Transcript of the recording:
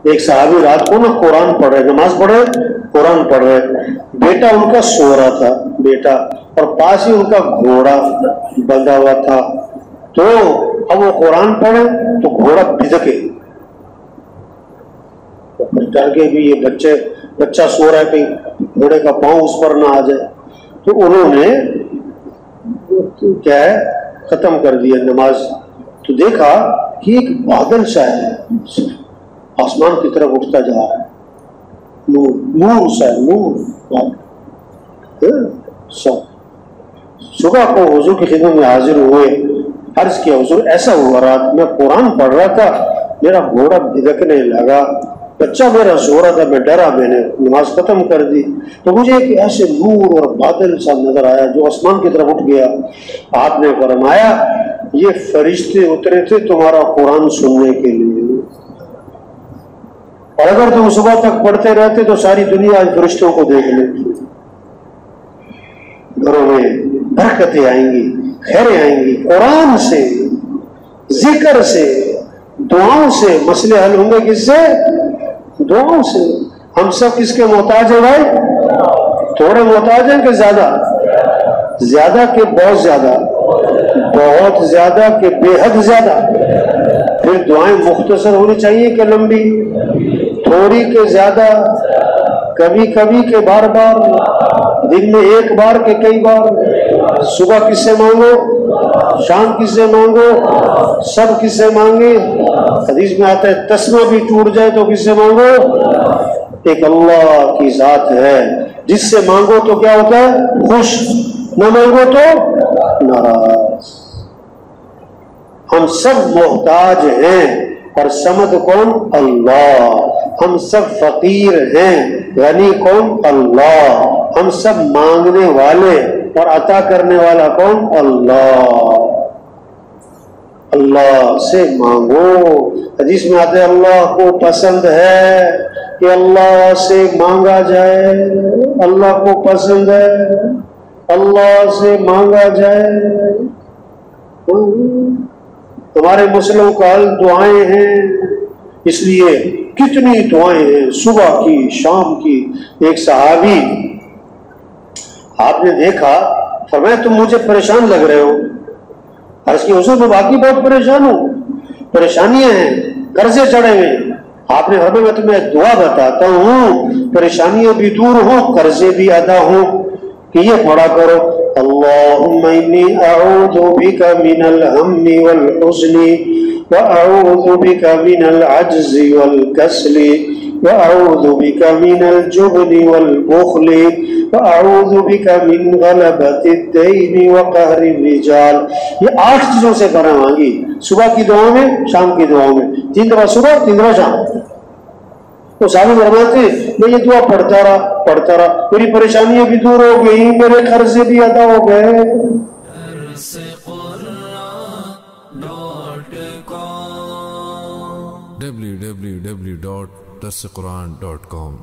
ایک صحابی رات کو نا قرآن پڑھ رہے، نماز پڑھ رہے، قرآن پڑھ رہے، بیٹا ان کا سو رہا تھا بیٹا، اور پاس ہی ان کا گھوڑا بندھا ہوا تھا. تو اب وہ قرآن پڑھے تو گھوڑا بھدکے، ڈر کے بھی یہ بچہ سو رہا ہے کہیں گھوڑے کا پاؤں اس پر نہ آ جائے. تو انہوں نے کیا ہے ختم کر دیا نماز. تو دیکھا کہ ایک بادل سا ہے آسمان کی طرف اٹھتا جا رہا ہے، نور نور سا ہے، نور. صبح کو حضور کی خدمت میں حاضر ہوئے، عرض کیا حضور ایسا ہوا رات میں قرآن پڑھ رہا تھا، میرا گھوڑا بھدکنے لگا، بچہ میرا سو رہا تھا، میں ڈرا، میں نے نماز ختم کر دی. تو مجھے ایک ایسے نور اور بادل سا نظر آیا جو آسمان کی طرف اٹھ گیا. آپ نے فرمایا یہ فرشتے اترے تھے تمہارا قرآن سننے کے لیے، اور اگر تم صبح تک پڑھتے رہتے تو ساری دنیا آج فرشتوں کو دیکھ لیتی. گھروں میں برکتیں آئیں گی، خیریں آئیں گی، قرآن سے، ذکر سے، دعاؤں سے مسئلے حل ہوں گے. کس سے؟ دعاؤں سے. ہم سب کس کے محتاج ہیں بھائی؟ تھوڑے محتاج ہیں کہ زیادہ؟ زیادہ کہ بہت زیادہ؟ بہت زیادہ کہ بے حد زیادہ. پھر دعائیں مختصر ہونی چاہیے کہ لمبی؟ تھوڑی کہ زیادہ؟ کبھی کبھی کہ بار بار؟ دن میں ایک بار کہ کئی بار؟ صبح کس سے مانگو، شام کس سے مانگو، سب کس سے مانگے؟ حدیث میں آتا ہے تسمہ بھی ٹوٹ جائے تو کس سے مانگو؟ ایک اللہ کی ذات ہے جس سے مانگو تو کیا ہوتا ہے؟ خوش، نہ مانگو تو ناراض. ہم سب محتاج ہیں، اور سمد کون؟ اللہ. ہم سب فقیر ہیں، غنی کون؟ اللہ. ہم سب مانگنے والے، اور عطا کرنے والا کون؟ اللہ. اللہ سے مانگو. حدیث میں آتا ہے اللہ کو پسند ہے کہ اللہ سے مانگا جائے، اللہ کو پسند ہے اللہ سے مانگا جائے. ہمارے مسئلوں کا حل دعائیں ہیں، اس لیے کتنی دعائیں ہیں صبح کی شام کی. ایک صحابی آپ نے دیکھا، فرمایا تم مجھے پریشان لگ رہے ہو. عرض کی حضور میں واقعی بہت پریشان ہوں، پریشانیاں ہیں، قرضے چڑھے ہوئے. آپ نے فرمایا میں تمہیں دعا بتاتا ہوں پریشانیاں بھی دور ہوں، قرضے بھی ادا ہوں، کہ یہ پڑھا کرو اللہم انی اعوذ بک من الہم والحزن واعوذ بک من العجز والکسل واعوذ بک من الجبن والبخل واعوذ بک من غلبۃ الدین وقہر الرجال. یہ 8 چیزوں سے پناہ مانگی صبح کی دعاؤں میں، شام کی دعاؤں میں، 3 دفعہ صبح 3 دفعہ شام. تو صحابی فرماتے میں یہ دعا پڑھتا رہا، میری پریشانیاں بھی دور ہو گئی، میرے قرضے بھی ادا ہو گئے. www.darsequran.com